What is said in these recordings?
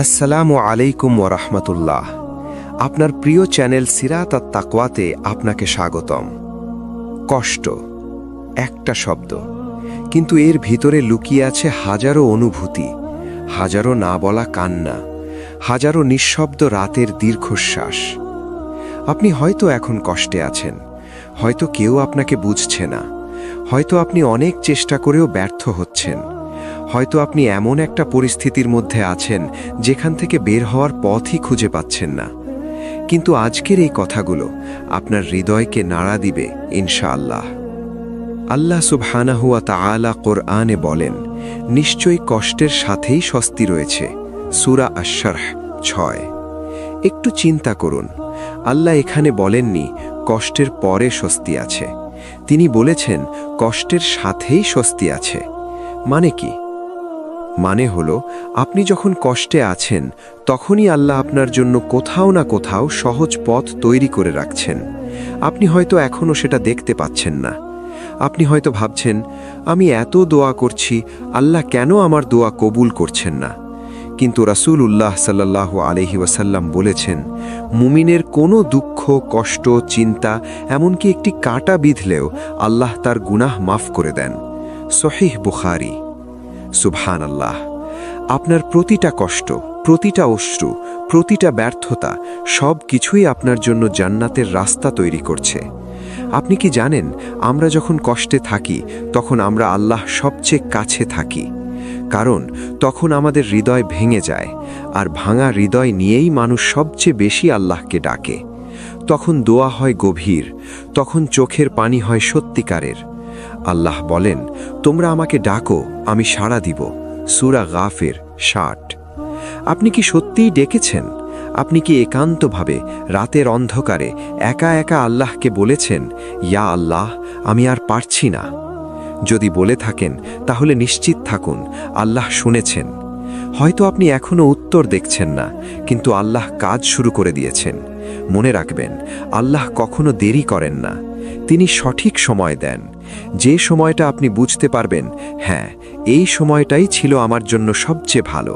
আসসালামু আলাইকুম ওয়া রাহমাতুল্লাহ। আপনার প্রিয় চ্যানেল সিরাত আত তাকওয়াতে আপনাকে স্বাগতম। কষ্ট একটা শব্দ, কিন্তু এর ভিতরে লুকিয়ে আছে হাজারো অনুভূতি, হাজারো না বলা কান্না, হাজারো নিঃশব্দ রাতের দীর্ঘশ্বাস। আপনি হয়তো এখন কষ্টে আছেন, হয়তো কেউ আপনাকে বুঝছে না, হয়তো আপনি অনেক চেষ্টা করেও ব্যর্থ হচ্ছেন, হয়তো আপনি এমন একটা পরিস্থিতির মধ্যে আছেন যেখান থেকে বের হওয়ার পথই খুঁজে পাচ্ছেন না। কিন্তু আজকের এই কথাগুলো আপনার হৃদয়কে নাড়া দিবে ইনশাআল্লাহ। আল্লাহ সুবহানাহু ওয়া তাআলা কোরআনে বলেন, নিশ্চয়ই কষ্টের সাথেই স্বস্তি রয়েছে। সূরা আশ-শারহ 6। একটু চিন্তা করুন, আল্লাহ এখানে বলেননি কষ্টের পরে স্বস্তি আছে, তিনি বলেছেন কষ্টের সাথেই স্বস্তি আছে। মানে কি? মানে হলো, আপনি যখন কষ্টে আছেন তখনই আল্লাহ আপনার জন্য কোথাও না কোথাও সহজ পথ তৈরি করে রাখছেন। আপনি হয়তো এখনও সেটা দেখতে পাচ্ছেন না। আপনি হয়তো ভাবছেন, আমি এত দোয়া করছি, আল্লাহ কেন আমার দোয়া কবুল করছেন না? কিন্তু রাসূলুল্লাহ সাল্লাল্লাহু আলাইহি ওয়াসাল্লাম বলেছেন, মুমিনের কোনো দুঃখ, কষ্ট, চিন্তা, এমনকি একটি কাঁটা বিঁধলেও আল্লাহ তার গুনাহ মাফ করে দেন। সহিহ বুখারী। সুবহানাল্লাহ। আপনার প্রতিটা কষ্ট, প্রতিটা অশ্রু, প্রতিটা ব্যর্থতা, সব কিছুই আপনার জন্য জান্নাতের রাস্তা তৈরি করছে। আপনি কি জানেন, আমরা যখন কষ্টে থাকি তখন আমরা আল্লাহ সবচেয়ে কাছে থাকি। কারণ তখন আমাদের হৃদয় ভেঙে যায়, আর ভাঙা হৃদয় নিয়েই মানুষ সবচেয়ে বেশি আল্লাহকে ডাকে। তখন দোয়া হয় গভীর, তখন চোখের পানি হয় সত্যিকারের। আল্লাহ বলেন, তোমরা আমাকে ডাকো, আমি সাড়া দিব। সূরা গাফির 60। আপনি কি সত্যিই ডেকেছেন? আপনি কি একান্তভাবে রাতের অন্ধকারে একা একা আল্লাহকে বলেছেন, ইয়া আল্লাহ, আমি আর পারছি না? যদি বলে থাকেন তাহলে নিশ্চিত থাকুন আল্লাহ শুনেছেন। হয়তো আপনি এখনও উত্তর দেখছেন না, কিন্তু আল্লাহ কাজ শুরু করে দিয়েছেন। মনে রাখবেন, আল্লাহ কখনো দেরি করেন না, তিনি সঠিক সময় দেন। যে সময়টা আপনি বুঝতে পারবেন, হ্যাঁ, এই সময়টাই ছিল আমার জন্য সবচেয়ে ভালো।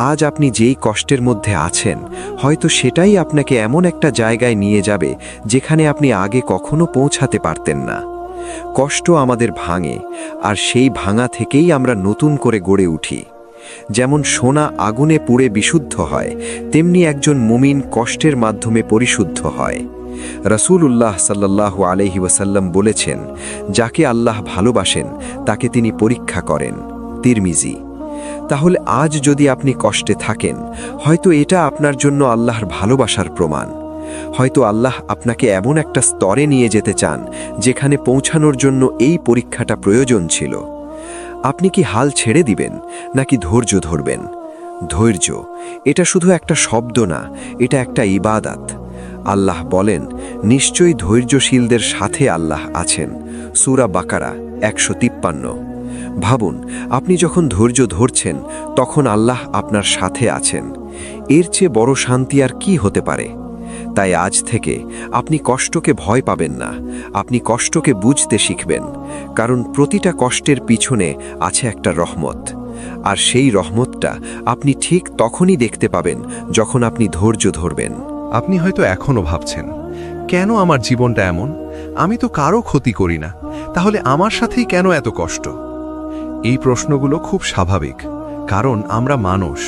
আজ আপনি যেই কষ্টের মধ্যে আছেন, হয়তো সেটাই আপনাকে এমন একটা জায়গায় নিয়ে যাবে যেখানে আপনি আগে কখনো পৌঁছাতে পারতেন না। কষ্ট আমাদের ভাঙে, আর সেই ভাঙা থেকেই আমরা নতুন করে গড়ে উঠি। যেমন সোনা আগুনে পুড়ে বিশুদ্ধ হয়, তেমনি একজন মুমিন কষ্টের মাধ্যমে পরিশুদ্ধ হয়। রাসূলুল্লাহ সাল্লাল্লাহু আলাইহি ওয়াসাল্লাম বলেছেন, যাকে আল্লাহ ভালোবাসেন তাকে তিনি পরীক্ষা করেন। তিরমিজি। তাহলে আজ যদি আপনি কষ্টে থাকেন, হয়তো এটা আপনার জন্য আল্লাহর ভালোবাসার প্রমাণ। হয়তো আল্লাহ আপনাকে এমন একটা স্তরে নিয়ে যেতে চান যেখানে পৌঁছানোর জন্য এই পরীক্ষাটা প্রয়োজন ছিল। আপনি কি হাল ছেড়ে দিবেন, নাকি ধৈর্য ধরবেন? ধৈর্য, এটা শুধু একটা শব্দ না, এটা একটা ইবাদত। আল্লাহ বলেন, নিশ্চয়ই ধৈর্যশীলদের সাথে আল্লাহ আছেন। সূরা বাকারা 153। ভাবুন, আপনি যখন ধৈর্য ধরছেন তখন আল্লাহ আপনার সাথে আছেন। এর চেয়ে বড় শান্তি আর কি হতে পারে? তাই আজ থেকে আপনি কষ্টকে ভয় পাবেন না, আপনি কষ্টকে বুঝতে শিখবেন। কারণ প্রতিটা কষ্টের পিছনে আছে একটা রহমত, আর সেই রহমতটা আপনি ঠিক তখনই দেখতে পাবেন যখন আপনি ধৈর্য ধরবেন। আপনি হয়তো এখনও ভাবছেন, কেন আমার জীবনটা এমন? আমি তো কারো ক্ষতি করি না, তাহলে আমার সাথেই কেন এত কষ্ট? এই প্রশ্নগুলো খুব স্বাভাবিক, কারণ আমরা মানুষ,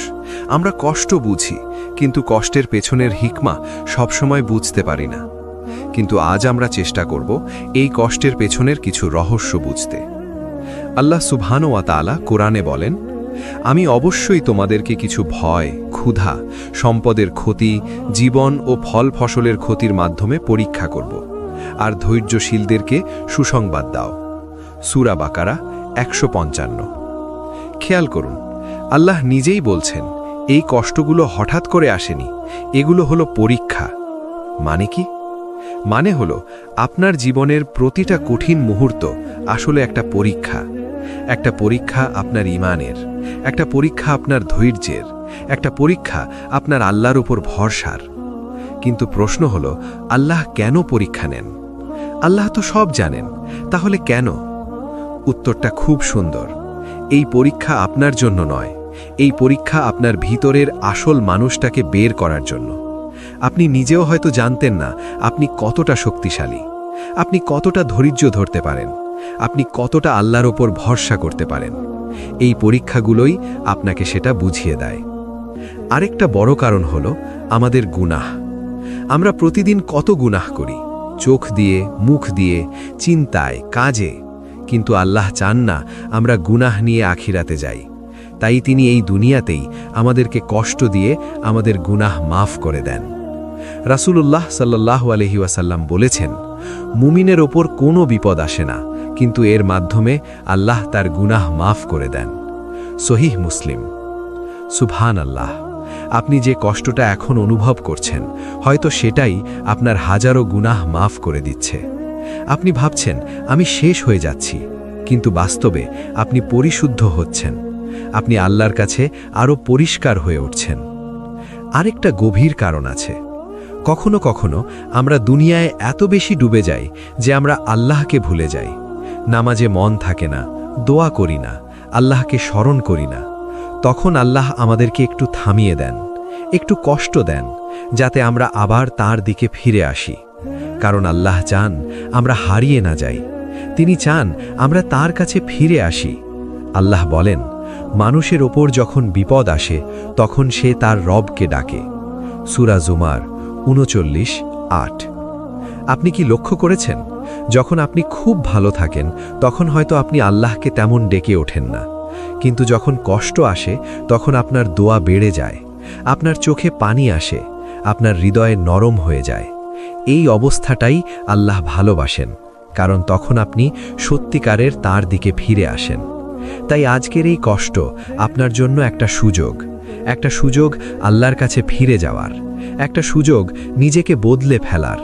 আমরা কষ্ট বুঝি, কিন্তু কষ্টের পেছনের হিকমা সবসময় বুঝতে পারি না। কিন্তু আজ আমরা চেষ্টা করব এই কষ্টের পেছনের কিছু রহস্য বুঝতে। আল্লাহ সুবহানাহু ওয়া তাআলা কোরআনে বলেন, আমি অবশ্যই তোমাদেরকে কিছু ভয়, ক্ষুধা, সম্পদের ক্ষতি, জীবন ও ফল ফসলের ক্ষতির মাধ্যমে পরীক্ষা করব, আর ধৈর্যশীলদেরকে সুসংবাদ দাও। সূরা বাকারা 155। খেয়াল করুন, আল্লাহ নিজেই বলছেন, এই কষ্টগুলো হঠাৎ করে আসেনি, এগুলো হলো পরীক্ষা। মানে কি? মানে হলো, আপনার জীবনের প্রতিটা কঠিন মুহূর্ত আসলে একটা পরীক্ষা। একটা পরীক্ষা আপনার ঈমানের, একটা পরীক্ষা আপনার ধৈর্যের, একটা পরীক্ষা আপনার আল্লাহর উপর ভরসার। কিন্তু প্রশ্ন হলো, আল্লাহ কেন পরীক্ষা নেন? আল্লাহ তো সব জানেন, তাহলে কেন? উত্তরটা খুব সুন্দর। এই পরীক্ষা আপনার জন্য নয়, এই পরীক্ষা আপনার ভিতরের আসল মানুষটাকে বের করার জন্য। আপনি নিজেও হয়তো জানতেন না আপনি কতটা শক্তিশালী, আপনি কতটা ধৈর্য ধরতে পারেন, আপনি কতটা আল্লাহর ওপর ভরসা করতে পারেন। এই পরীক্ষাগুলোই আপনাকে সেটা বুঝিয়ে দেয়। আরেকটা বড় কারণ হলো আমাদের গুনাহ। আমরা প্রতিদিন কত গুনাহ করি, চোখ দিয়ে, মুখ দিয়ে, চিন্তায়, কাজে। কিন্তু আল্লাহ চান না আমরা গুনাহ নিয়ে আখিরাতে যাই। তাই তিনি এই দুনিয়াতেই আমাদেরকে কষ্ট দিয়ে আমাদের গুনাহ মাফ করে দেন। রাসূলুল্লাহ সাল্লাল্লাহু আলাইহি ওয়াসাল্লাম বলেছেন, মুমিনের ওপর কোনো বিপদ আসে না, কিন্তু এর মাধ্যমে আল্লাহ তার গুনাহ মাফ করে দেন। সহিহ মুসলিম। সুবহানাল্লাহ। আপনি যে কষ্টটা এখন অনুভব করছেন, হয়তো সেটাই আপনার হাজারো গুনাহ মাফ করে দিচ্ছে। আপনি ভাবছেন আমি শেষ হয়ে যাচ্ছি, কিন্তু বাস্তবে আপনি পরিশুদ্ধ হচ্ছেন। আপনি আল্লাহর কাছে আরও পরিষ্কার হয়ে উঠছেন। আরেকটা গভীর কারণ আছে। কখনো কখনো আমরা দুনিয়ায় এত বেশি ডুবে যাই যে আমরা আল্লাহকে ভুলে যাই। নামাজে মন থাকে না, দোয়া করি না, আল্লাহকে স্মরণ করি না। তখন আল্লাহ আমাদেরকে একটু থামিয়ে দেন, একটু কষ্ট দেন, যাতে আমরা আবার তার দিকে ফিরে আসি। কারণ আল্লাহ চান আমরা হারিয়ে না যাই। তিনি চান আমরা তার কাছে ফিরে আসি। আল্লাহ বলেন, মানুষের ওপর যখন বিপদ আসে তখন সে তার রবকে ডাকে। সূরা জুমার ৩৯:৮। আপনি কি লক্ষ্য করেছেন, যখন আপনি খুব ভালো থাকেন তখন হয়তো আপনি আল্লাহকে তেমন ডেকে ওঠেন না, কিন্তু যখন কষ্ট আসে তখন আপনার দোয়া বেড়ে যায়, আপনার চোখে পানি আসে, আপনার হৃদয়ে নরম হয়ে যায়। এই অবস্থাটাই আল্লাহ ভালোবাসেন, কারণ তখন আপনি সত্যিকারের তার দিকে ফিরে আসেন। তাই আজকের এই কষ্ট আপনার জন্য একটা সুযোগ আল্লাহর কাছে ফিরে যাওয়ার, একটা সুযোগ নিজেকে বদলে ফেলার,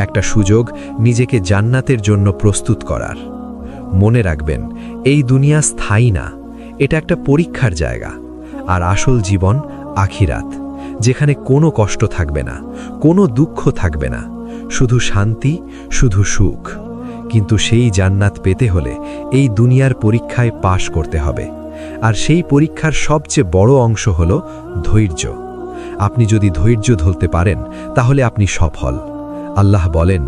একটা সুযোগ নিজেকে জান্নাতের জন্য প্রস্তুত করার। মনে রাখবেন, এই দুনিয়া স্থায়ী না, এটা একটা পরীক্ষার জায়গা। আর আসল জীবন আখিরাত, যেখানে কোনো কষ্ট থাকবে না, কোনো দুঃখ থাকবে না, শুধু শান্তি, শুধু সুখ। কিন্তু সেই জান্নাত পেতে হলে এই দুনিয়ার পরীক্ষায় পাশ করতে হবে। আর সেই পরীক্ষার সবচেয়ে বড় অংশ হল ধৈর্য। আপনি যদি ধৈর্য ধরতে পারেন তাহলে আপনি সফল। আল্লাহ বলেন,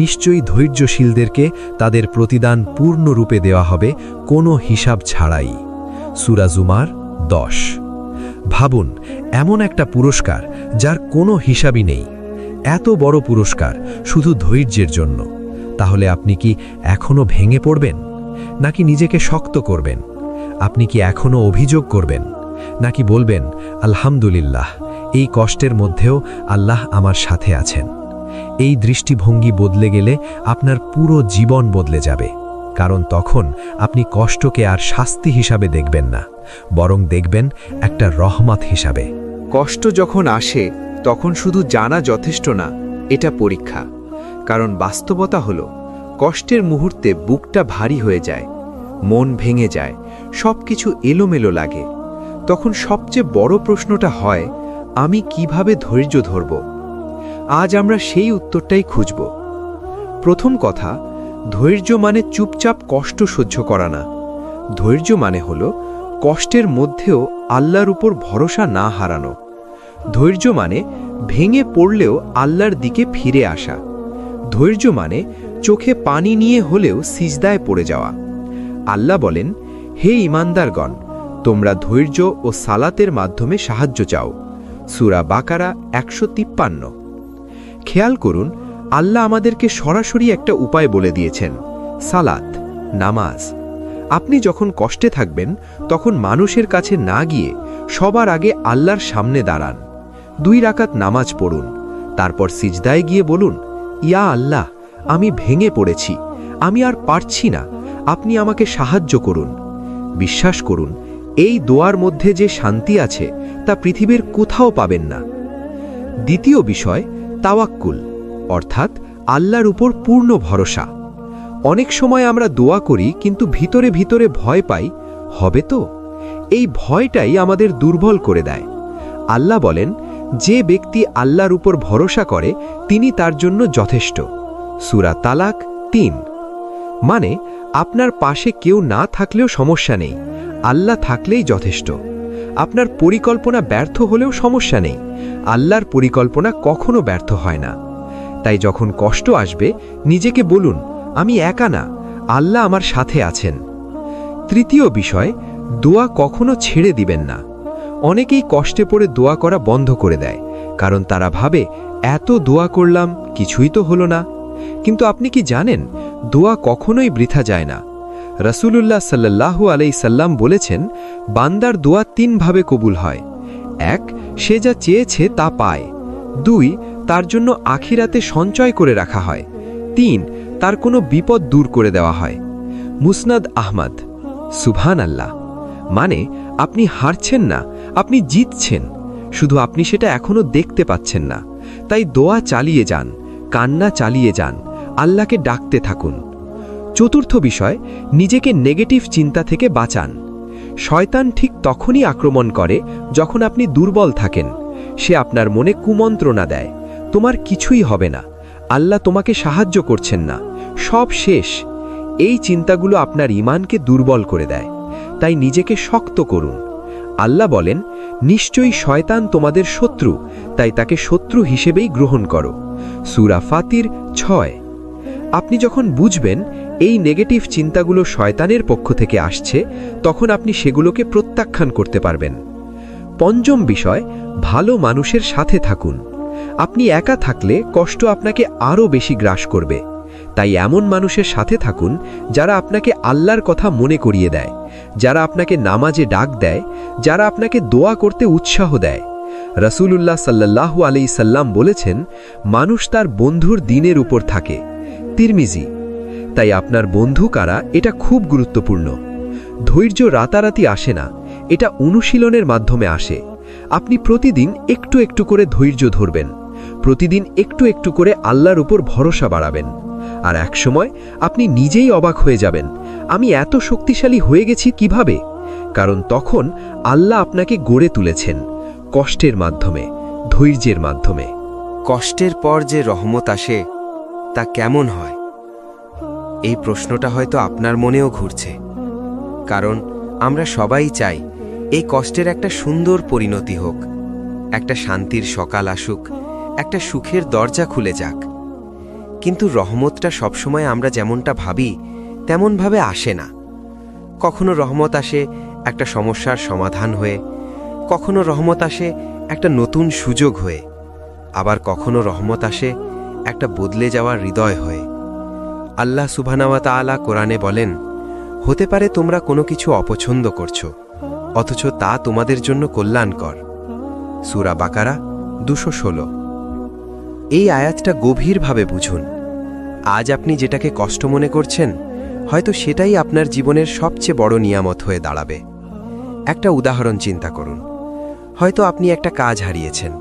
নিশ্চয়ই ধৈর্যশীলদেরকে তাদের প্রতিদান পূর্ণরূপে দেওয়া হবে, কোনো হিসাব ছাড়াই। সূরা জুমার 10। ভাবুন, এমন একটা পুরস্কার যার কোনো হিসাবই নেই, এত বড় পুরস্কার শুধু ধৈর্যের জন্য। তাহলে আপনি কি এখনো ভেঙে পড়বেন, নাকি নিজেকে শক্ত করবেন? আপনি কি এখনো অভিযোগ করবেন, নাকি বলবেন, আলহামদুলিল্লাহ, এই কষ্টের মধ্যেও আল্লাহ আমার সাথে আছেন? এই দৃষ্টিভঙ্গি বদলে গেলে আপনার পুরো জীবন বদলে যাবে। কারণ তখন আপনি কষ্টকে আর শাস্তি হিসাবে দেখবেন না, বরং দেখবেন একটা রহমত হিসাবে। কষ্ট যখন আসে তখন শুধু জানা যথেষ্ট না, এটা পরীক্ষা। কারণ বাস্তবতা হলো, কষ্টের মুহূর্তে বুকটা ভারী হয়ে যায়, মন ভেঙে যায়, সবকিছু এলোমেলো লাগে। তখন সবচেয়ে বড় প্রশ্নটা হয়, আমি কিভাবে ধৈর্য ধরব? আজ আমরা সেই উত্তরটাই খুঁজব। প্রথম কথা, ধৈর্য মানে চুপচাপ কষ্ট সহ্য করা না। ধৈর্য মানে হলো কষ্টের মধ্যেও আল্লাহর উপর ভরসা না হারানো। ধৈর্য মানে ভেঙে পড়লেও আল্লাহর দিকে ফিরে আসা। ধৈর্য মানে চোখে পানি নিয়ে হলেও সিজদায় পড়ে যাওয়া। আল্লাহ বলেন, হে ঈমানদারগণ, তোমরা ধৈর্য ও সালাতের মাধ্যমে সাহায্য চাও। সূরা বাকারা 153। খেয়াল করুন, আল্লাহ আমাদেরকে সরাসরি একটা উপায় বলে দিয়েছেন, সালাত, নামাজ। আপনি যখন কষ্টে থাকবেন তখন মানুষের কাছে না গিয়ে সবার আগে আল্লাহর সামনে দাঁড়ান। 2 রাকাত নামাজ পড়ুন, তারপর সিজদায় গিয়ে বলুন, ইয়া আল্লাহ, আমি ভেঙে পড়েছি, আমি আর পারছি না, আপনি আমাকে সাহায্য করুন। বিশ্বাস করুন, এই দোয়ার মধ্যে যে শান্তি আছে তা পৃথিবীর কোথাও পাবেন না। দ্বিতীয় বিষয়, তাওয়াক্কুল, অর্থাৎ আল্লাহর উপর পূর্ণ ভরসা। অনেক সময় আমরা দোয়া করি কিন্তু ভিতরে ভিতরে ভয় পাই, হবে তো? এই ভয়টাই আমাদের দুর্বল করে দেয়। আল্লাহ বলেন, যে ব্যক্তি আল্লাহর উপর ভরসা করে তিনি তার জন্য যথেষ্ট। সূরা তালাক 3। মানে আপনার পাশে কেউ না থাকলেও সমস্যা নেই, আল্লাহ থাকলেই যথেষ্ট। আপনার পরিকল্পনা ব্যর্থ হলেও সমস্যা নেই, আল্লাহর পরিকল্পনা কখনো ব্যর্থ হয় না। তাই যখন কষ্ট আসবে নিজেকে বলুন, আমি একা না, আল্লাহ আমার সাথে আছেন। তৃতীয় বিষয়, দোয়া কখনো ছেড়ে দিবেন না। অনেকেই কষ্টে পড়ে দোয়া করা বন্ধ করে দেয়, কারণ তারা ভাবে এত দোয়া করলাম কিছুই তো হলো না। কিন্তু আপনি কি জানেন, দোয়া কখনোই বৃথা যায় না। রাসূলুল্লাহ সাল্লাল্লাহু আলাইহি সাল্লাম বলেছেন, বান্দার দোয়া 3 ভাবে কবুল হয়। 1, সে যা চেয়েছে তা পায়। 2, তার জন্য আখিরাতে সঞ্চয় করে রাখা হয়। 3, তার কোনো বিপদ দূর করে দেওয়া হয়। মুসনাদ আহমদ। সুবহানাল্লাহ। মানে আপনি হারছেন না, আপনি জিতছেন, শুধু আপনি সেটা এখনো দেখতে পাচ্ছেন না। তাই দোয়া চালিয়ে যান, কান্না চালিয়ে যান, আল্লাহকে ডাকতে থাকুন। চতুর্থ বিষয়, নিজেকে নেগেটিভ চিন্তা থেকে বাঁচান। শয়তান ঠিক তখনই আক্রমণ করে যখন আপনি দুর্বল থাকেন। সে আপনার মনে কুমন্ত্রণা দেয়, তোমার কিছুই হবে না, আল্লাহ তোমাকে সাহায্য করছেন না, সব শেষ। এই চিন্তাগুলো আপনার ঈমানকে দুর্বল করে দেয়। তাই নিজেকে শক্ত করুন। আল্লাহ বলেন, নিশ্চয়ই শয়তান তোমাদের শত্রু, তাই তাকে শত্রু হিসেবেই গ্রহণ করো। সূরা ফাতির 6। আপনি যখন বুঝবেন এই নেগেটিভ চিন্তাগুলো শয়তানের পক্ষ থেকে আসছে, তখন আপনি সেগুলোকে প্রত্যাখ্যান করতে পারবেন। পঞ্চম বিষয়, ভালো মানুষের সাথে থাকুন। আপনি একা থাকলে কষ্ট আপনাকে আরও বেশি গ্রাস করবে। তাই এমন মানুষের সাথে থাকুন যারা আপনাকে আল্লাহর কথা মনে করিয়ে দেয়, যারা আপনাকে নামাজে ডাক দেয়, যারা আপনাকে দোয়া করতে উৎসাহ দেয়। রাসূলুল্লাহ সাল্লাল্লাহু আলাইহি সাল্লাম বলেছেন, মানুষ তার বন্ধুর দিনের উপর থাকে। তিরমিজি। তাই আপনার বন্ধু কারা, এটা খুব গুরুত্বপূর্ণ। ধৈর্য রাতারাতি আসে না, এটা অনুশীলনের মাধ্যমে আসে। আপনি প্রতিদিন একটু একটু করে ধৈর্য ধরবেন, প্রতিদিন একটু একটু করে আল্লাহর উপর ভরসা বাড়াবেন। আর একসময় আপনি নিজেই অবাক হয়ে যাবেন, আমি এত শক্তিশালী হয়ে গেছি কিভাবে? কারণ তখন আল্লাহ আপনাকে গড়ে তুলেছেন কষ্টের মাধ্যমে, ধৈর্যের মাধ্যমে। কষ্টের পর যে রহমত আসে তা কেমন হয়? এই প্রশ্নটা হয়তো আপনার মনেও ঘুরছে, কারণ আমরা সবাই চাই এই কষ্টের একটা সুন্দর পরিণতি হোক, একটা শান্তির সকাল আসুক, একটা সুখের দরজা খুলে যাক। কিন্তু রহমতটা সবসময় আমরা যেমনটা ভাবি তেমনভাবে আসে না। কখনো রহমত আসে একটা সমস্যার সমাধান হয়ে, কখনো রহমত আসে একটা নতুন সুযোগ হয়ে, আবার কখনো রহমত আসে একটা বদলে যাওয়া হৃদয় হয়ে। আল্লাহ সুবহানাহু ওয়া তাআলা কোরআনে বলেন, হতে পারে তোমরা কোনো কিছু অপছন্দ করছো, অথচ তা তোমাদের জন্য কল্যাণকর। সূরা বাকারা 216। এই আয়াতটা গভীরভাবে বুঝুন। আজ আপনি যেটাকে কষ্ট মনে করছেন, হয়তো সেটাই আপনার জীবনের সবচেয়ে বড় নিয়ামত হয়ে দাঁড়াবে। একটা উদাহরণ চিন্তা করুন। হয়তো আপনি একটা কাজ হারিয়েছেন,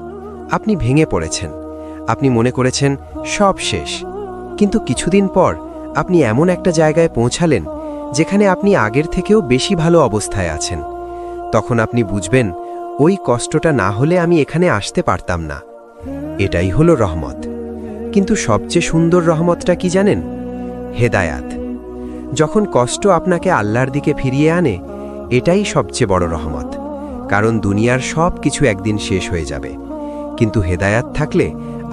আপনি ভেঙে পড়েছেন, আপনি মনে করেছেন সব শেষ। কিন্তু কিছুদিন পর আপনি এমন একটা জায়গায় পৌঁছালেন যেখানে আপনি আগের থেকেও বেশি ভালো অবস্থায় আছেন। তখন আপনি বুঝবেন, ওই কষ্টটা না হলে আমি এখানে আসতে পারতাম না। এটাই হলো রহমত। কিন্তু সবচেয়ে সুন্দর রহমতটা কি জানেন? হেদায়াত। যখন কষ্ট আপনাকে আল্লাহর দিকে ফিরিয়ে আনে, এটাই সবচেয়ে বড় রহমত। কারণ দুনিয়ার সব কিছু একদিন শেষ হয়ে যাবে, কিন্তু হেদায়াত থাকলে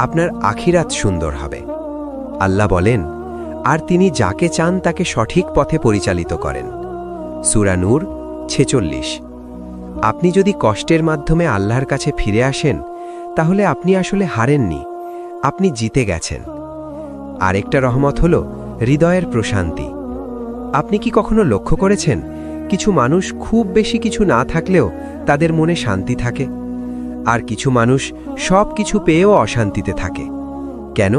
আপনার আখিরাত সুন্দর হবে। আল্লাহ বলেন, আর তিনি যাকে চান তাকে সঠিক পথে পরিচালিত করেন। সূরা নূর 46। আপনি যদি কষ্টের মাধ্যমে আল্লাহর কাছে ফিরে আসেন, তাহলে আপনি আসলে হারেননি, আপনি জিতে গেছেন। আরেকটা রহমত হলো হৃদয়ের প্রশান্তি। আপনি কি কখনো লক্ষ্য করেছেন, কিছু মানুষ খুব বেশি কিছু না থাকলেও তাদের মনে শান্তি থাকে, আর কিছু মানুষ সব কিছু পেয়েও অশান্তিতে থাকে? কেন?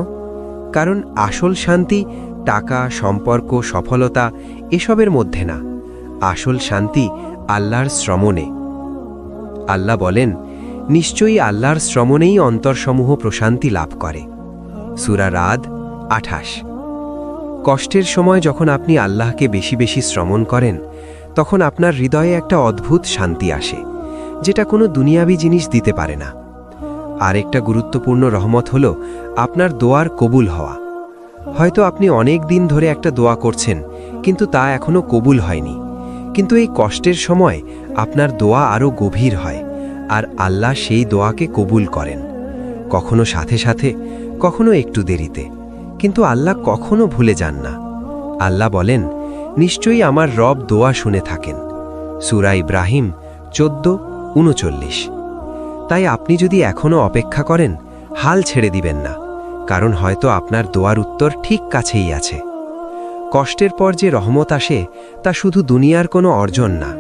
কারণ আসল শান্তি টাকা, সম্পর্ক, সফলতা এসবের মধ্যে না। আসল শান্তি আল্লাহর শ্রমণে। আল্লাহ বলেন, নিশ্চয়ই আল্লাহর শ্রমণেই অন্তরসমূহ প্রশান্তি লাভ করে। সূরা রাদ 28। কষ্টের সময় যখন আপনি আল্লাহকে বেশি বেশি শ্রমণ করেন, তখন আপনার হৃদয়ে একটা অদ্ভুত শান্তি আসে, যেটা কোনো দুনিয়াবি জিনিস দিতে পারে না। আরেকটা গুরুত্বপূর্ণ রহমত হলো আপনার দোয়ার কবুল হওয়া। হয়তো আপনি অনেক দিন ধরে একটা দোয়া করছেন, কিন্তু তা এখনো কবুল হয়নি। কিন্তু এই কষ্টের সময় আপনার দোয়া আরও গভীর হয়, আর আল্লাহ সেই দোয়াকে কবুল করেন, কখনো সাথে সাথে, কখনো একটু দেরিতে, কিন্তু আল্লাহ কখনো ভুলে যান না। আল্লাহ বলেন, নিশ্চয়ই আমার রব দোয়া শুনে থাকেন। সূরা ইব্রাহিম 14:39। তাই আপনি যদি এখনও অপেক্ষা করেন, হাল ছেড়ে দিবেন না, কারণ হয়তো আপনার দোয়ার উত্তর ঠিক কাছেই আছে। কষ্টের পর যে রহমত আসে তা শুধু দুনিয়ার কোনো অর্জন না,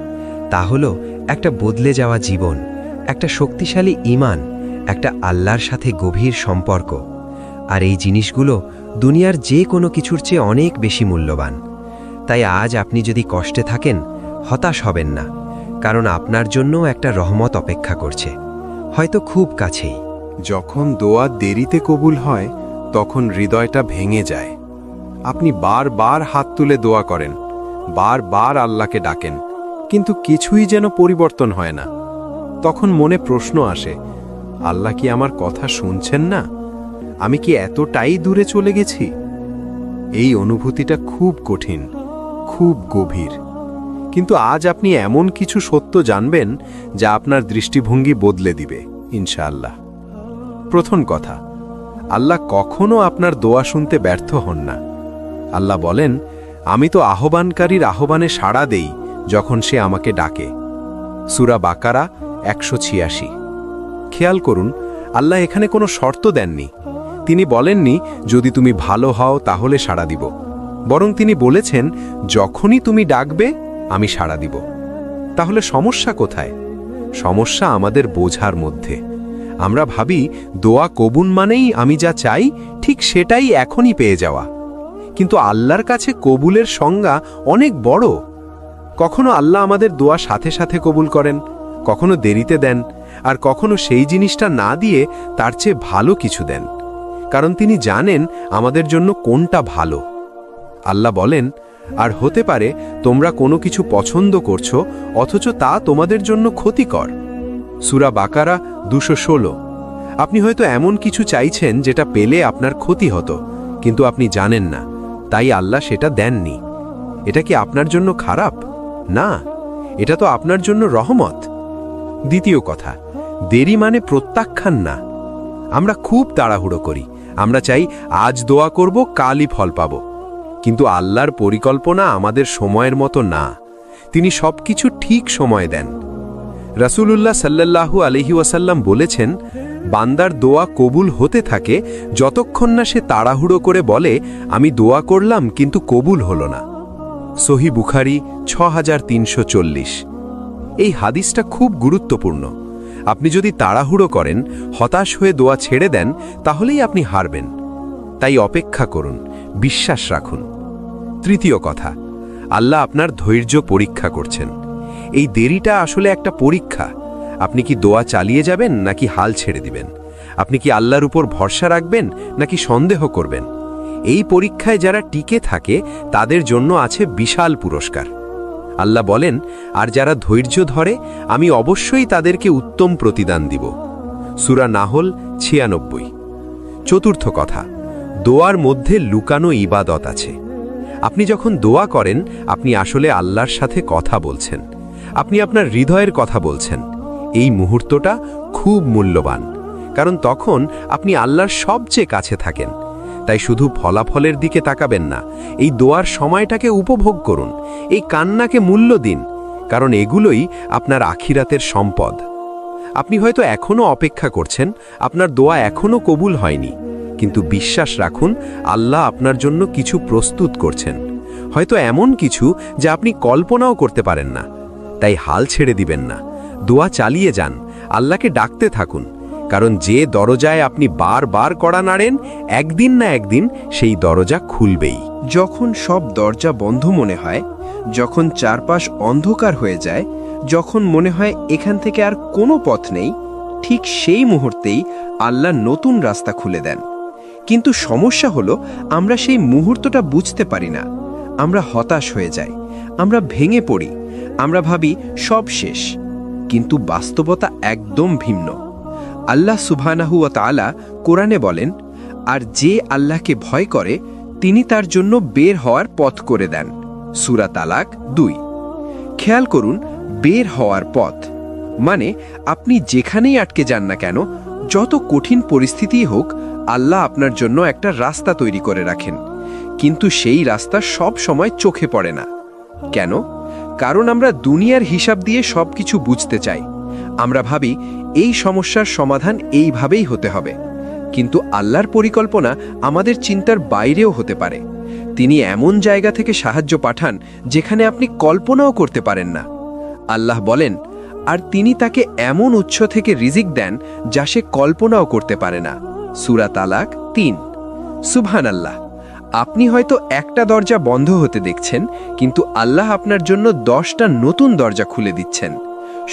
তা হলো একটা বদলে যাওয়া জীবন, একটা শক্তিশালী ঈমান, একটা আল্লাহর সাথে গভীর সম্পর্ক। আর এই জিনিসগুলো দুনিয়ার যে কোনো কিছুর চেয়ে অনেক বেশি মূল্যবান। তাই আজ আপনি যদি কষ্টে থাকেন, হতাশ হবেন না, কারণ আপনার জন্যও একটা রহমত অপেক্ষা করছে, হয়তো খুব কাছেই। যখন দোয়া দেরিতে কবুল হয় তখন হৃদয়টা ভেঙে যায়। আপনি বারবার হাত তুলে দোয়া করেন, বারবার আল্লাহকে ডাকেন, কিন্তু কিছুই যেন পরিবর্তন হয় না। তখন মনে প্রশ্ন আসে, আল্লাহ কি আমার কথা শুনছেন না? আমি কি এতটাই দূরে চলে গেছি? এই অনুভূতিটা খুব কঠিন, খুব গভীর। কিন্তু আজ আপনি এমন কিছু সত্য জানবেন যা আপনার দৃষ্টিভঙ্গি বদলে দিবে ইনশাআল্লাহ। প্রথম কথা, আল্লাহ কখনো আপনার দোয়া শুনতে ব্যর্থ হন না। আল্লাহ বলেন, আমি তো আহ্বানকারীর আহ্বানে সাড়া দেই যখন সে আমাকে ডাকে। সূরা বাকারা 186। খেয়াল করুন, আল্লাহ এখানে কোনো শর্ত দেননি। তিনি বলেননি যদি তুমি ভালো হও তাহলে সাড়া দিব, বরং তিনি বলেছেন যখনই তুমি ডাকবে আমি সাড়া দিব। তাহলে সমস্যা কোথায়? সমস্যা আমাদের বোঝার মধ্যে। আমরা ভাবি দোয়া কবুল মানেই আমি যা চাই ঠিক সেটাই এখনই পেয়ে যাওয়া, কিন্তু আল্লাহর কাছে কবুলের সংজ্ঞা অনেক বড়। কখনো আল্লাহ আমাদের দোয়া সাথে সাথে কবুল করেন, কখনো দেরিতে দেন, আর কখনো সেই জিনিসটা না দিয়ে তার চেয়ে ভালো কিছু দেন, কারণ তিনি জানেন আমাদের জন্য কোনটা ভালো। আল্লাহ বলেন, আর হতে পারে তোমরা কোনো কিছু পছন্দ করছো অথচ তা তোমাদের জন্য ক্ষতিকর। সূরা বাকারা 216। আপনি হয়তো এমন কিছু চাইছেন যেটা পেলে আপনার ক্ষতি হতো, কিন্তু আপনি জানেন না, তাই আল্লাহ সেটা দেননি। এটা কি আপনার জন্য খারাপ? না, এটা তো আপনার জন্য রহমত। দ্বিতীয় কথা, দেরি মানে প্রত্যাখ্যান না। আমরা খুব তাড়াহুড়ো করি, আমরা চাই আজ দোয়া করব কালই ফল পাব, কিন্তু আল্লাহর পরিকল্পনা আমাদের সময়ের মতো না। তিনি সবকিছু ঠিক সময় দেন। রাসূলুল্লাহ সাল্লাল্লাহু আলাইহি ওয়াসাল্লাম বলেছেন, বান্দার দোয়া কবুল হতে থাকে যতক্ষণ না সে তাড়াহুড়ো করে বলে আমি দোয়া করলাম কিন্তু কবুল হলো না। সহিহ বুখারী 6340। এই হাদিসটা খুব গুরুত্বপূর্ণ। আপনি যদি তাড়াহুড়ো করেন, হতাশ হয়ে দোয়া ছেড়ে দেন, তাহলেই আপনি হারবেন। তাই অপেক্ষা করুন, বিশ্বাস রাখুন। তৃতীয় কথা, আল্লাহ আপনার ধৈর্য পরীক্ষা করছেন। এই দেরিটা আসলে একটা পরীক্ষা। আপনি কি দোয়া চালিয়ে যাবেন নাকি হাল ছেড়ে দিবেন? আপনি কি আল্লাহর উপর ভরসা রাখবেন নাকি সন্দেহ করবেন? এই পরীক্ষায় যারা টিকে থাকে তাদের জন্য আছে বিশাল পুরস্কার। আল্লাহ বলেন, আর যারা ধৈর্য ধরে আমি অবশ্যই তাদেরকে উত্তম প্রতিদান দিব। সূরা নাহল 96। চতুর্থ কথা, দোয়ার মধ্যে লুকানো ইবাদত আছে। আপনি যখন দোয়া করেন আপনি আসলে আল্লাহর সাথে কথা বলছেন, আপনি আপনার হৃদয়ের কথা বলছেন। এই মুহূর্তটা খুব মূল্যবান, কারণ তখন আপনি আল্লাহর সবচেয়ে কাছে থাকেন। তাই শুধু ফলাফলের দিকে তাকাবেন না, এই দোয়ার সময়টাকে উপভোগ করুন, এই কান্নাকে মূল্য দিন, কারণ এগুলোই আপনার আখিরাতের সম্পদ। আপনি হয়তো এখনও অপেক্ষা করছেন, আপনার দোয়া এখনও কবুল হয়নি, কিন্তু বিশ্বাস রাখুন আল্লাহ আপনার জন্য কিছু প্রস্তুত করছেন, হয়তো এমন কিছু যা আপনি কল্পনাও করতে পারেন না। তাই হাল ছেড়ে দিবেন না, দোয়া চালিয়ে যান, আল্লাহকে ডাকতে থাকুন, কারণ যে দরজায় আপনি বারবার কড়া নাড়েন একদিন না একদিন সেই দরজা খুলবেই। যখন সব দরজা বন্ধ মনে হয়, যখন চারপাশ অন্ধকার হয়ে যায়, যখন মনে হয় এখান থেকে আর কোনো পথ নেই, ঠিক সেই মুহূর্তেই আল্লাহ নতুন রাস্তা খুলে দেন। কিন্তু সমস্যা হলো আমরা সেই মুহূর্তটা বুঝতে পারি না। আমরা হতাশ হয়ে যাই, আমরা ভেঙে পড়ি, আমরা ভাবি সব শেষ। কিন্তু বাস্তবতা একদম ভিন্ন। আল্লাহ সুবহানাহু ওয়া তাআলা কোরআনে বলেন, আর যে আল্লাহকে ভয় করে তিনি তার জন্য বের হওয়ার পথ করে দেন। সূরা তালাক 2। খেয়াল করুন বের হওয়ার পথ, মানে আপনি যেখানেই আটকে যান না কেন, যত কঠিন পরিস্থিতিই হোক, আল্লাহ আপনার জন্য একটা রাস্তা তৈরি করে রাখেন। কিন্তু সেই রাস্তা সব সময় চোখে পড়ে না। কেন? কারণ আমরা দুনিয়ার হিসাব দিয়ে সবকিছু বুঝতে চাই। আমরা ভাবি এই সমস্যার সমাধান এইভাবেই হতে হবে, কিন্তু আল্লাহর পরিকল্পনা আমাদের চিন্তার বাইরেও হতে পারে। তিনি এমন জায়গা থেকে সাহায্য পাঠান যেখানে আপনি কল্পনাও করতে পারেন না। আল্লাহ বলেন, আর তিনি তাকে এমন উৎস থেকে রিজিক দেন যা সে কল্পনাও করতে পারে না। সূরা তালাক ৩। সুবহানাল্লাহ। আপনি হয়তো একটা দরজা বন্ধ হতে দেখছেন, কিন্তু আল্লাহ আপনার জন্য 10টা নতুন দরজা খুলে দিচ্ছেন,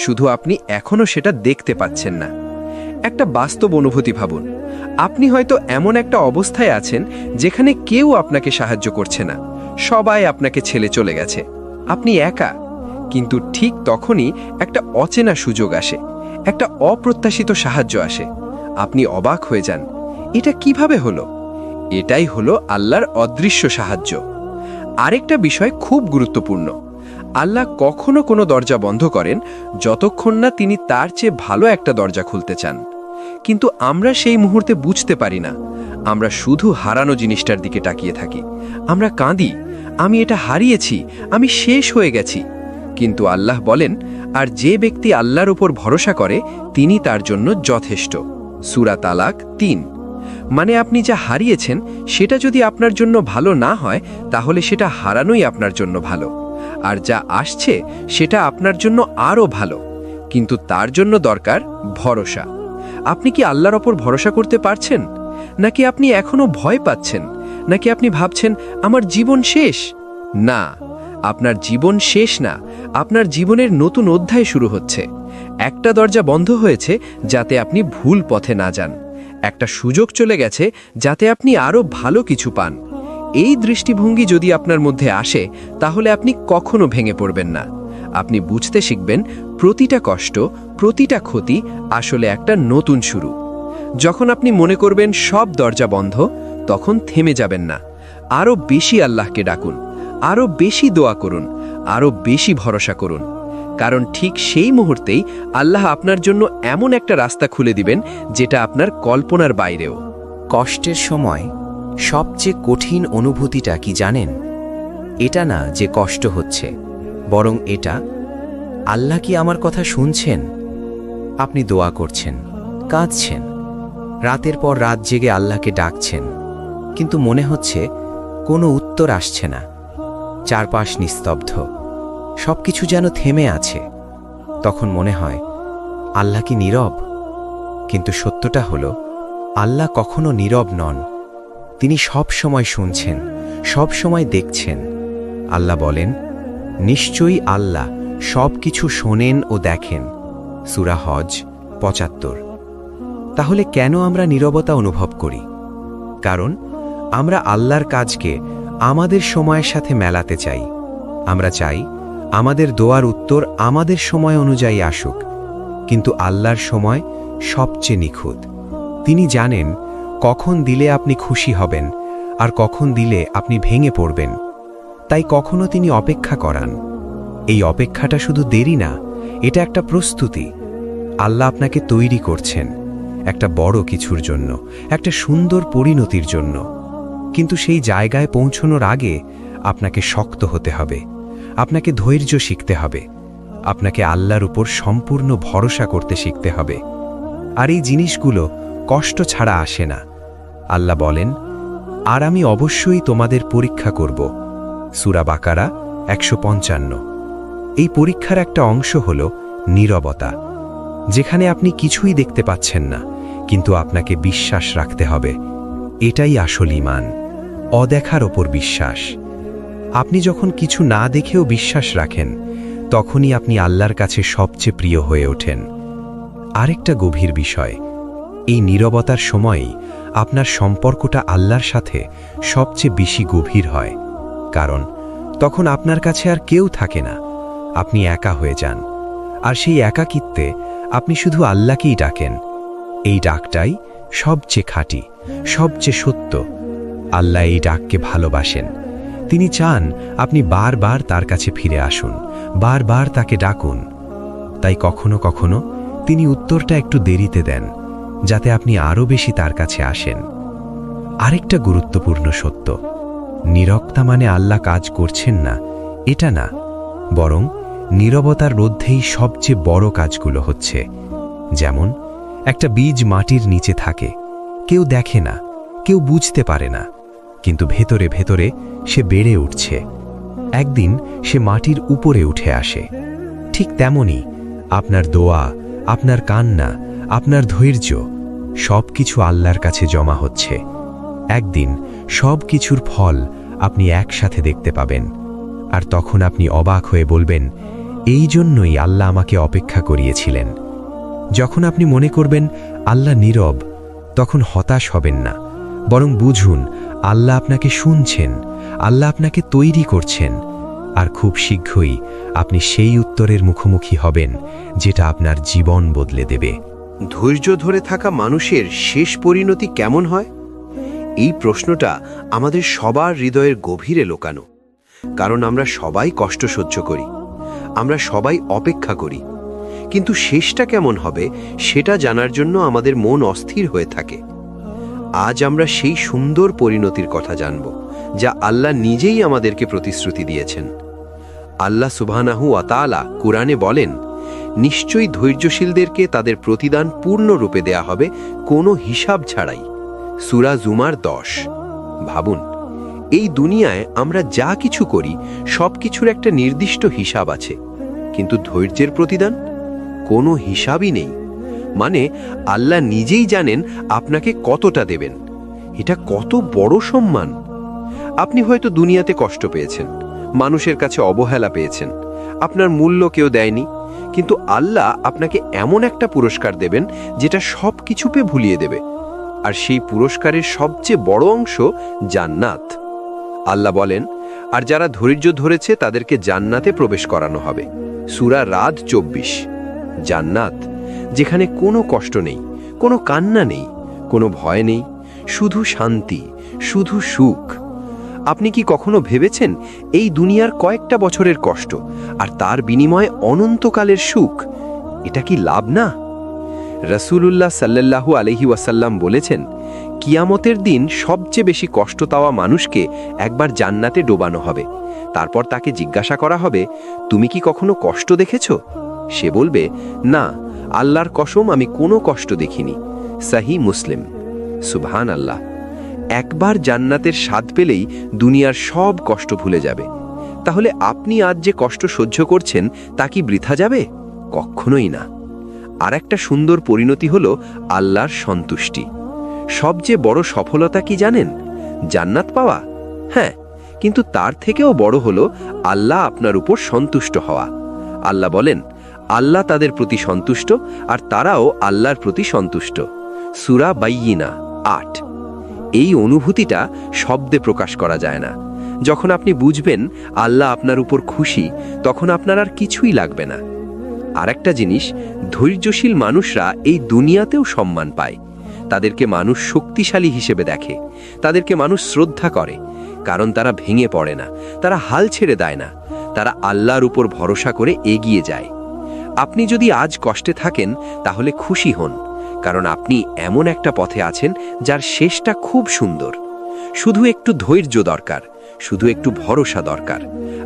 শুধু আপনি এখনো সেটা দেখতে পাচ্ছেন না। একটা বাস্তব অনুভূতি ভাবুন। আপনি হয়তো এমন একটা অবস্থায় আছেন যেখানে কেউ আপনাকে সাহায্য করছে না, সবাই আপনাকে ছেড়ে চলে গেছে, আপনি একা। কিন্তু ঠিক তখনই একটা অচেনা সুযোগ আসে, একটা অপ্রত্যাশিত সাহায্য আসে। আপনি অবাক হয়ে যান, এটা কিভাবে হলো? এটাই হলো আল্লাহর অদৃশ্য সাহায্য। আরেকটা বিষয় খুব গুরুত্বপূর্ণ, আল্লাহ কখনো কোনো দরজা বন্ধ করেন যতক্ষণ না তিনি তার চেয়ে ভালো একটা দরজা খুলতে চান। কিন্তু আমরা সেই মুহূর্তে বুঝতে পারি না। আমরা শুধু হারানো জিনিসটার দিকে তাকিয়ে থাকি। আমরা কাঁদি, আমি এটা হারিয়েছি, আমি শেষ হয়ে গেছি। কিন্তু আল্লাহ বলেন, আর যে ব্যক্তি আল্লাহর উপর ভরসা করে তিনি তার জন্য যথেষ্ট। সূরা তালাক ৩। মানে আপনি যা হারিয়েছেন সেটা যদি আপনার জন্য ভালো না হয়, তাহলে সেটা হারানোই আপনার জন্য ভালো। আর যা আসছে সেটা আপনার জন্য আরও ভালো, কিন্তু তার জন্য দরকার ভরসা। আপনি কি আল্লাহর ওপর ভরসা করতে পারছেন? নাকি আপনি এখনো ভয় পাচ্ছেন? নাকি আপনি ভাবছেন আমার জীবন শেষ? না, আপনার জীবন শেষ না, আপনার জীবনের নতুন অধ্যায় শুরু হচ্ছে। একটা দরজা বন্ধ হয়েছে যাতে আপনি ভুল পথে না যান। একটা সুযোগ চলে গেছে যাতে আপনি আরও ভালো কিছু পান। এই দৃষ্টিভঙ্গি যদি আপনার মধ্যে আসে, তাহলে আপনি কখনো ভেঙে পড়বেন না। আপনি বুঝতে শিখবেন প্রতিটা কষ্ট, প্রতিটা ক্ষতি আসলে একটা নতুন শুরু। যখন আপনি মনে করবেন সব দরজা বন্ধ, তখন থেমে যাবেন না। আরও বেশি আল্লাহকে ডাকুন, আরও বেশি দোয়া করুন, আরও বেশি ভরসা করুন। কারণ ঠিক সেই মুহূর্তেই আল্লাহ আপনার জন্য এমন একটা রাস্তা খুলে দিবেন যেটা আপনার কল্পনার বাইরেও। কষ্টের সময় সবচেয়ে কঠিন অনুভূতিটা কি জানেন? এটা না যে কষ্ট হচ্ছে, বরং এটা, আল্লাহ কি আমার কথা শুনছেন? আপনি দোয়া করছেন, কাঁদছেন, রাতের পর রাত জেগে আল্লাহকে ডাকছেন, কিন্তু মনে হচ্ছে কোনো উত্তর আসছে না। চারপাশ নিস্তব্ধ, সবকিছু যেন থেমে আছে। তখন মনে হয় আল্লাহ কি নীরব? কিন্তু সত্যটা হলো, আল্লাহ কখনো নীরব নন। তিনি সব সময় শুনছেন, সব সময় দেখছেন। আল্লাহ বলেন, নিশ্চয়ই আল্লাহ সব কিছু শোনেন ও দেখেন। সূরা হজ ৭৫। তাহলে কেন আমরা নীরবতা অনুভব করি? কারণ আমরা আল্লাহর কাজকে আমাদের সময়ের সাথে মেলাতে চাই। আমরা চাই আমাদের দোয়ার উত্তর আমাদের সময় অনুযায়ী আসুক, কিন্তু আল্লাহর সময় সবচেয়ে নিখুঁত। তিনি জানেন কখন দিলে আপনি খুশি হবেন আর কখন দিলে আপনি ভেঙে পড়বেন। তাই কখনো তিনি অপেক্ষা করান। এই অপেক্ষাটা শুধু দেরি না, এটা একটা প্রস্তুতি। আল্লাহ আপনাকে তৈরি করছেন একটা বড় কিছুর জন্য, একটা সুন্দর পরিণতির জন্য। কিন্তু সেই জায়গায় পৌঁছানোর আগে আপনাকে শক্ত হতে হবে, আপনাকে ধৈর্য শিখতে হবে, আপনাকে আল্লাহর উপর সম্পূর্ণ ভরসা করতে শিখতে হবে। আর এই জিনিসগুলো কষ্ট ছাড়া আসে না। আল্লাহ বলেন, আর আমি অবশ্যই তোমাদের পরীক্ষা করব। সূরা বাকারা ১৫৫। এই পরীক্ষার একটা অংশ হল নীরবতা, যেখানে আপনি কিছুই দেখতে পাচ্ছেন না, কিন্তু আপনাকে বিশ্বাস রাখতে হবে। এটাই আসল ঈমান, অদেখার ওপর বিশ্বাস। আপনি যখন কিছু না দেখেও বিশ্বাস রাখেন, তখনই আপনি আল্লাহর কাছে সবচেয়ে প্রিয় হয়ে ওঠেন। আরেকটা গভীর বিষয়, এই নীরবতার সময়ই আপনার সম্পর্কটা আল্লাহর সাথে সবচেয়ে বেশি গভীর হয়। কারণ তখন আপনার কাছে আর কেউ থাকে না, আপনি একা হয়ে যান। আর সেই একাকিত্বে আপনি শুধু আল্লাহকেই ডাকেন। এই ডাকটাই সবচেয়ে খাঁটি, সবচেয়ে সত্য। আল্লাহ এই ডাককে ভালোবাসেন। তিনি চান আপনি বারবার তার কাছে ফিরে আসুন, বারবার তাকে ডাকুন। তাই কখনো কখনো তিনি উত্তরটা একটু দেরিতে দেন, যাতে আপনি আরও বেশি তার কাছে আসেন। আরেকটা গুরুত্বপূর্ণ সত্য, নীরবতা মানে আল্লাহ কাজ করছেন না এটা না, বরং নীরবতার মধ্যেই সবচেয়ে বড় কাজগুলো হচ্ছে। যেমন একটা বীজ মাটির নিচে থাকে, কেউ দেখে না, কেউ বুঝতে পারে না, কিন্তু ভেতরে ভেতরে সে বেড়ে উঠছে। একদিন সে মাটির উপরে উঠে আসে। ঠিক তেমনি আপনার দোয়া, আপনার কান্না, আপনার ধৈর্য সব কিছু আল্লাহর কাছে জমা হচ্ছে। একদিন সব কিছুর ফল আপনি একসাথে দেখতে পাবেন, আর তখন আপনি অবাক হয়ে বলবেন, এই জন্যই আল্লাহ আমাকে অপেক্ষা করিয়েছিলেন। যখন আপনি মনে করবেন আল্লাহ নীরব, তখন হতাশ হবেন না, বরং বুঝুন আল্লাহ আপনাকে শুনছেন, আল্লাহ আপনাকে তৈরি করছেন। আর খুব শীঘ্রই আপনি সেই উত্তরের মুখোমুখি হবেন যেটা আপনার জীবন বদলে দেবে। ধৈর্য ধরে থাকা মানুষের শেষ পরিণতি কেমন হয়? এই প্রশ্নটা আমাদের সবার হৃদয়ের গভীরে লুকানো। কারণ আমরা সবাই কষ্ট সহ্য করি, আমরা সবাই অপেক্ষা করি, কিন্তু শেষটা কেমন হবে সেটা জানার জন্য আমাদের মন অস্থির হয়ে থাকে। আজ আমরা সেই সুন্দর পরিণতির কথা জানব যা আল্লাহ নিজেই আমাদেরকে প্রতিশ্রুতি দিয়েছেন। আল্লাহ সুবহানাহু ওয়া তাআলা কুরআনে বলেন, নিশ্চয়ই ধৈর্যশীলদেরকে তাদের প্রতিদান পূর্ণরূপে দেয়া হবে, কোনো হিসাব ছাড়াই। সূরা জুমার 10। ভাবুন, এই দুনিয়ায় আমরা যা কিছু করি সবকিছুর একটা নির্দিষ্ট হিসাব আছে, কিন্তু ধৈর্যের প্রতিদান কোনো হিসাবই নেই। মানে আল্লাহ নিজেই জানেন আপনাকে কতটা দেবেন। এটা কত বড় সম্মান! আপনি হয়তো দুনিয়াতে কষ্ট পেয়েছেন, মানুষের কাছে অবহেলা পেয়েছেন, আপনার মূল্য কেউ দেয়নি, কিন্তু আল্লাহ আপনাকে এমন একটা পুরস্কার দেবেন যেটা সব কিছুকে ভুলিয়ে দেবে। আর সেই পুরস্কারের সবচেয়ে বড় অংশ জান্নাত। আল্লাহ বলেন, আর যারা ধৈর্য ধরেছে তাদেরকে জান্নাতে প্রবেশ করানো হবে। সূরা রাদ 24। জান্নাত, যেখানে কোনো কষ্ট নেই, কোনো কান্না নেই, কোনো ভয় নেই, শুধু শান্তি, শুধু সুখ। আপনি কি কখনো ভেবেছেন এই দুনিয়ার কয়েকটা বছরের কষ্ট আর তার বিনিময়ে অনন্তকালের সুখ, এটা কি লাভ না? রাসূলুল্লাহ সাল্লাল্লাহু আলাইহি ওয়াসাল্লাম বলেছেন, কিয়ামতের দিন সবচেয়ে বেশি কষ্ট পাওয়া মানুষকে একবার জান্নাতে ডোবানো হবে। তারপর তাকে জিজ্ঞাসা করা হবে, তুমি কি কখনো কষ্ট দেখেছো? সে বলবে, না, আল্লাহর কসম আমি কোনো কষ্ট দেখিনি। সহিহ মুসলিম। সুবহানাল্লাহ! একবার জান্নাতের স্বাদ পেলেই দুনিয়ার সব কষ্ট ভুলে যাবে। তাহলে আপনি আজ যে কষ্ট সহ্য করছেন তা কি বৃথা যাবে? কখনোই না। আর একটা সুন্দর পরিণতি হলো আল্লাহর সন্তুষ্টি। সবচেয়ে বড় সফলতা কি জানেন? জান্নাত পাওয়া। হ্যাঁ, কিন্তু তার থেকেও বড় হলো আল্লাহ আপনার উপর সন্তুষ্ট হওয়া। আল্লাহ বলেন, আল্লাহ তাদের প্রতি সন্তুষ্ট আর তারাও আল্লাহর প্রতি সন্তুষ্ট। সূরা বাইয়িনা 8। এই অনুভূতিটা শব্দে প্রকাশ করা যায় না। যখন আপনি বুঝবেন আল্লাহ আপনার উপর খুশি, তখন আপনার আর কিছুই লাগবে না। আর একটা জিনিস, ধৈর্যশীল মানুষরা এই দুনিয়াতেও সম্মান পায়। তাদেরকে মানুষ শক্তিশালী হিসেবে দেখে, তাদেরকে মানুষ শ্রদ্ধা করে, কারণ তারা ভেঙে পড়ে না, তারা হাল ছেড়ে দেয় না, তারা আল্লাহর উপর ভরসা করে এগিয়ে যায়। আপনি যদি আজ কষ্টে থাকেন তাহলে খুশি হন, কারণ আপনি এমন একটা পথে আছেন যার শেষটা খুব সুন্দর। শুধু একটু ধৈর্য দরকার, শুধু একটু ভরসা দরকার,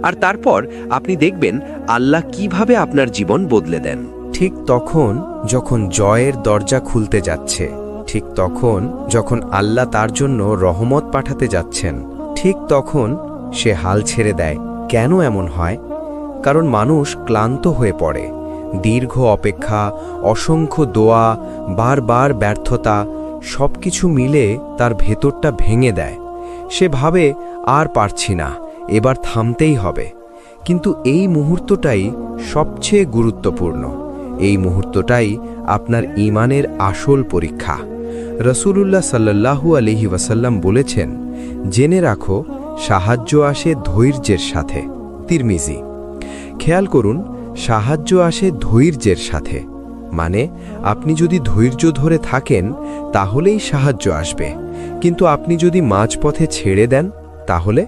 আর তারপর আপনি দেখবেন আল্লাহ কিভাবে আপনার জীবন বদলে দেন। ঠিক তখন যখন জয়ের দরজা খুলতে যাচ্ছে, ঠিক তখন যখন আল্লাহ তার জন্য রহমত পাঠাতে যাচ্ছেন, ঠিক তখন সে হাল ছেড়ে দেয়। কেন এমন হয়? কারণ মানুষ ক্লান্ত হয়ে পড়ে। দীর্ঘ অপেক্ষা, অসংখ্য দোয়া, বারবার ব্যর্থতা সবকিছু মিলে তার ভেতরটা ভেঙে দেয়। সে ভাবে, আর পারছি না, এবার থামতেই হবে। কিন্তু এই মুহূর্তটাই সবচেয়ে গুরুত্বপূর্ণ। এই মুহূর্তটাই আপনার ঈমানের আসল পরীক্ষা। রাসূলুল্লাহ সাল্লাল্লাহু আলাইহি ওয়াসাল্লাম বলেছেন, জেনে রাখো, সাহায্য আসে ধৈর্যের সাথে। তিরমিজি। খেয়াল করুন, সাহায্য আসে ধৈর্যের সাথে। মানে আপনি যদি ধৈর্য ধরে থাকেন তাহলেই সাহায্য আসবে, কিন্তু আপনি যদি মাঝপথে ছেড়ে দেন তাহলে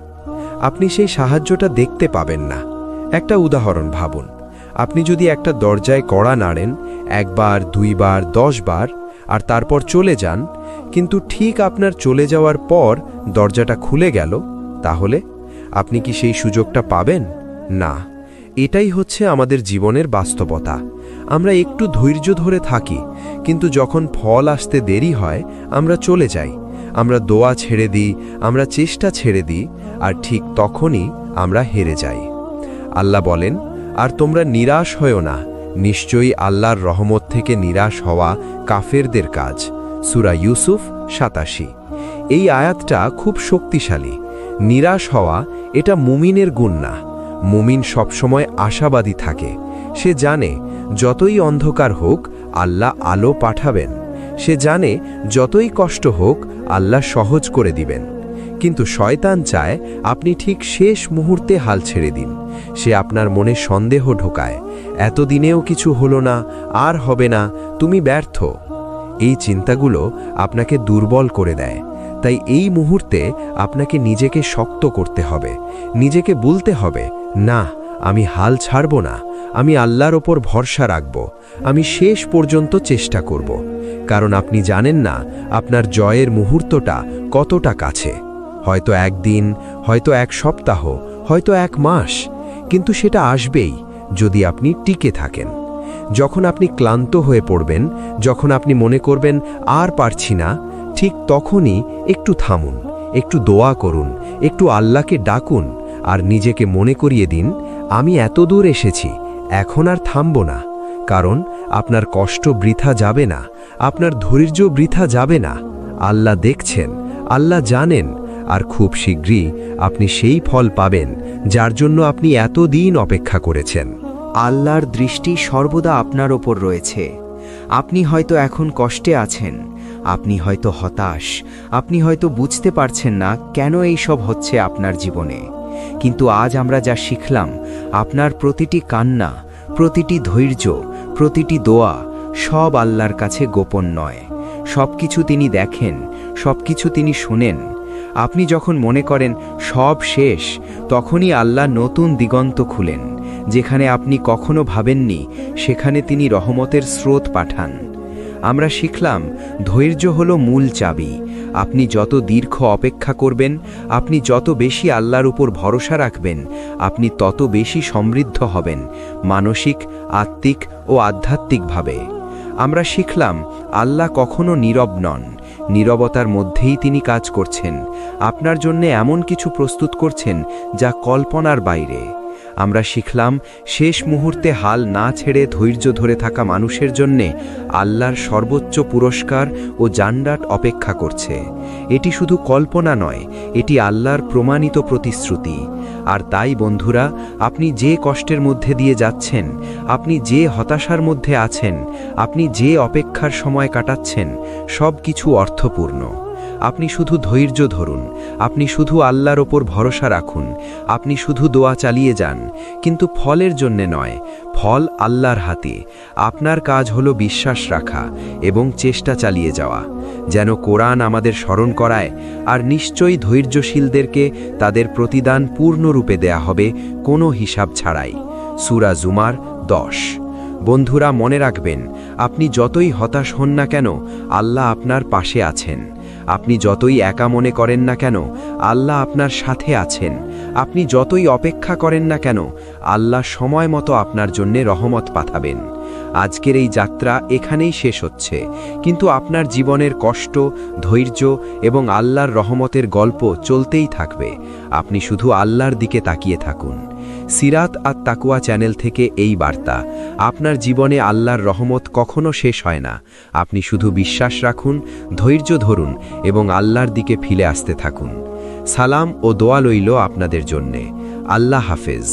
আপনি সেই সাহায্যটা দেখতে পাবেন না। একটা উদাহরণ ভাবুন, আপনি যদি একটা দরজায় কড়া নাড়েন 1 বার 2 বার 10 বার আর তারপর চলে যান, কিন্তু ঠিক আপনার চলে যাওয়ার পর দরজাটা খুলে গেল, তাহলে আপনি কি সেই সুযোগটা পাবেন? না। এটাই হচ্ছে আমাদের জীবনের বাস্তবতা। আমরা একটু ধৈর্য ধরে থাকি, কিন্তু যখন ফল আসতে দেরি হয় আমরা চলে যাই, আমরা দোয়া ছেড়ে দিই, আমরা চেষ্টা ছেড়ে দিই, আর ঠিক তখনই আমরা হেরে যাই। আল্লাহ বলেন, আর তোমরা নিরাশ হয়ো না, নিশ্চয়ই আল্লাহর রহমত থেকে নিরাশ হওয়া কাফেরদের কাজ। সূরা ইউসুফ 87। এই আয়াতটা খুব শক্তিশালী। নিরাশ হওয়া এটা মুমিনের গুণ না। মুমিন সবসময় আশাবাদী থাকে। সে জানে যতই অন্ধকার হোক আল্লাহ আলো পাঠাবেন। সে জানে যতই কষ্ট হোক আল্লাহ সহজ করে দিবেন। কিন্তু শয়তান চায় আপনি ঠিক শেষ মুহূর্তে হাল ছেড়ে দিন। সে আপনার মনে সন্দেহ ঢোকায়, এতদিনেও কিছু হলো না, আর হবে না, তুমি ব্যর্থ। এই চিন্তাগুলো আপনাকে দুর্বল করে দেয়। তাই এই মুহূর্তে আপনাকে নিজেকে শক্ত করতে হবে, নিজেকে বলতে হবে, না, আমি হাল ছাড়ব না, আমি আল্লাহর ওপর ভরসা রাখব, আমি শেষ পর্যন্ত চেষ্টা করব। কারণ আপনি জানেন না আপনার জয়ের মুহূর্তটা কতটা কাছে। হয়তো একদিন, হয়তো 1 সপ্তাহ, হয়তো 1 মাস, কিন্তু সেটা আসবেই যদি আপনি টিকে থাকেন। যখন আপনি ক্লান্ত হয়ে পড়বেন, যখন আপনি মনে করবেন আর পারছি না, ঠিক তখনই একটু থামুন, একটু দোয়া করুন, একটু আল্লাহকে ডাকুন, আর নিজেকে মনে করিয়ে দিন, আমি এত দূর এসেছি, এখন আর থামব না। কারণ আপনার কষ্ট বৃথা যাবে না, আপনার ধৈর্য বৃথা যাবে না। আল্লাহ দেখছেন, আল্লাহ জানেন, আর খুব শীঘ্রই আপনি সেই ফল পাবেন যার জন্য আপনি এতদিন অপেক্ষা করেছেন। আল্লাহর দৃষ্টি সর্বদা আপনার ওপর রয়েছে। আপনি হয়তো এখন কষ্টে আছেন, আপনি হয়তো হতাশ, আপনি হয়তো বুঝতে পারছেন না কেন এই সব হচ্ছে আপনার জীবনে। কিন্তু আজ আমরা যা শিখলাম, আপনার প্রতিটি কান্না, প্রতিটি ধৈর্য, প্রতিটি দোয়া সব আল্লাহর কাছে গোপন নয়। সবকিছু তিনি দেখেন, সবকিছু তিনি শোনেন। আপনি যখন মনে করেন সব শেষ, তখনই আল্লাহ নতুন দিগন্ত খুলেন। যেখানে আপনি কখনো ভাবেননি, সেখানে তিনি রহমতের স্রোত পাঠান। আমরা শিখলাম, ধৈর্য হলো মূল চাবি। আপনি যত দীর্ঘ অপেক্ষা করবেন, আপনি যত বেশি আল্লাহর উপর ভরসা রাখবেন, আপনি তত বেশি সমৃদ্ধ হবেন, মানসিক, আত্মিক ও আধ্যাত্মিকভাবে। আমরা শিখলাম, আল্লাহ কখনো নীরব নন। নীরবতার মধ্যেই তিনি কাজ করছেন, আপনার জন্য এমন কিছু প্রস্তুত করছেন যা কল্পনার বাইরে। আমরা শিখলাম, শেষ মুহূর্তে হাল না ছেড়ে ধৈর্য ধরে থাকা মানুষের জন্যে আল্লাহর সর্বোচ্চ পুরস্কার ও জান্নাত অপেক্ষা করছে। এটি শুধু কল্পনা নয়, এটি আল্লাহর প্রমাণিত প্রতিশ্রুতি। আর তাই বন্ধুরা, আপনি যে কষ্টের মধ্যে দিয়ে যাচ্ছেন, আপনি যে হতাশার মধ্যে আছেন, আপনি যে অপেক্ষার সময় কাটাচ্ছেন, সব কিছু অর্থপূর্ণ। আপনি শুধু ধৈর্য ধরুন, আপনি শুধু আল্লাহর ওপর ভরসা রাখুন, আপনি শুধু দোয়া চালিয়ে যান, কিন্তু ফলের জন্যে নয়, ফল আল্লাহর হাতে। আপনার কাজ হলো বিশ্বাস রাখা এবং চেষ্টা চালিয়ে যাওয়া। যেন কোরআন আমাদের স্মরণ করায়, আর নিশ্চয়ই ধৈর্যশীলদেরকে তাদের প্রতিদান পূর্ণরূপে দেয়া হবে, কোনো হিসাব ছাড়াই। সূরা জুমার 10। বন্ধুরা, মনে রাখবেন, আপনি যতই হতাশ হন না কেন, আল্লাহ আপনার পাশে আছেন। আপনি যতই একা মনে করেন না কেন, আল্লাহ আপনার সাথে আছেন। আপনি যতই অপেক্ষা করেন না কেন, আল্লাহ সময় মতো আপনার জন্য রহমত পাঠাবেন। আজকের এই যাত্রা এখানেই শেষ হচ্ছে, কিন্তু আপনার জীবনের কষ্ট, ধৈর্য এবং আল্লাহর রহমতের গল্প চলতেই থাকবে। আপনি শুধু আল্লাহর দিকে তাকিয়ে থাকুন। সিরাত আত তাকওয়া চ্যানেল থেকে এই বার্তা, আপনার জীবনে আল্লাহর রহমত কখনো শেষ হয় না। আপনি শুধু বিশ্বাস রাখুন, ধৈর্য ধরুন এবং আল্লাহর দিকে ফিরে আসতে থাকুন। সালাম ও দোয়া লইল আপনাদের জন্যে। আল্লাহ হাফেজ।